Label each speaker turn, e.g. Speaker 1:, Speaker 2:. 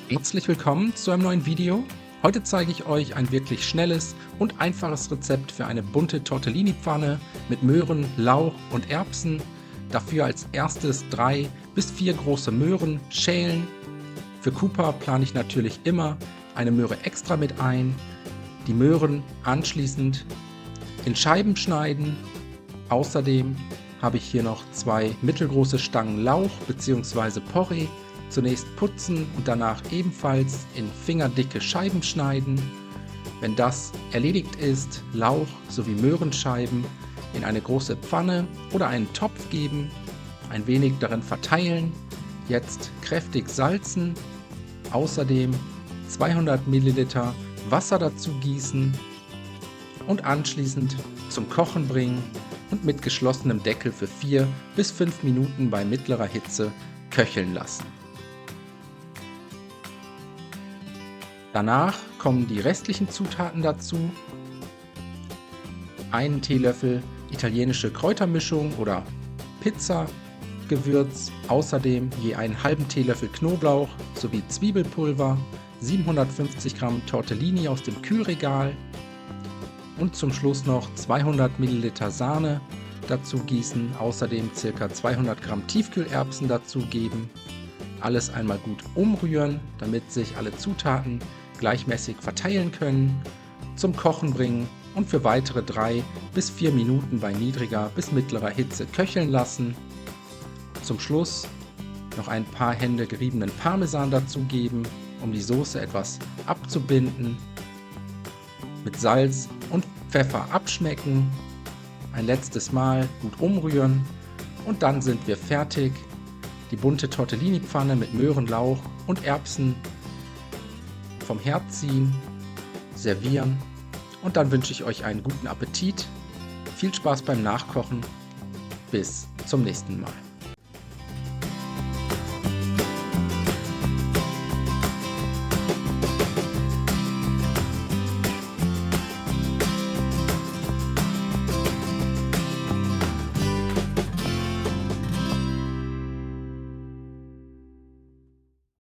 Speaker 1: Herzlich willkommen zu einem neuen Video. Heute zeige ich euch ein wirklich schnelles und einfaches Rezept für eine bunte Tortellini-Pfanne mit Möhren, Lauch und Erbsen. Dafür als erstes 3 bis 4 große Möhren schälen. Für Cooper plane ich natürlich immer eine Möhre extra mit ein. Die Möhren anschließend in Scheiben schneiden. Außerdem habe ich hier noch 2 mittelgroße Stangen Lauch bzw. Porree. Zunächst putzen und danach ebenfalls in fingerdicke Scheiben schneiden. Wenn das erledigt ist, Lauch sowie Möhrenscheiben in eine große Pfanne oder einen Topf geben, ein wenig darin verteilen, jetzt kräftig salzen, außerdem 200 ml Wasser dazu gießen und anschließend zum Kochen bringen und mit geschlossenem Deckel für 4 bis 5 Minuten bei mittlerer Hitze köcheln lassen. Danach kommen die restlichen Zutaten dazu. Einen Teelöffel italienische Kräutermischung oder Pizzagewürz, außerdem je einen halben Teelöffel Knoblauch sowie Zwiebelpulver, 750 Gramm Tortellini aus dem Kühlregal und zum Schluss noch 200 ml Sahne dazu gießen, außerdem ca. 200 Gramm Tiefkühlerbsen dazugeben. Alles einmal gut umrühren, damit sich alle Zutaten gleichmäßig verteilen können, zum Kochen bringen und für weitere 3 bis 4 Minuten bei niedriger bis mittlerer Hitze köcheln lassen. Zum Schluss noch ein paar Hände geriebenen Parmesan dazugeben, um die Soße etwas abzubinden. Mit Salz und Pfeffer abschmecken, ein letztes Mal gut umrühren und dann sind wir fertig. Die bunte Tortellini-Pfanne mit Möhren, Lauch und Erbsen vom Herd ziehen, servieren und dann wünsche ich euch einen guten Appetit, viel Spaß beim Nachkochen, bis zum nächsten Mal.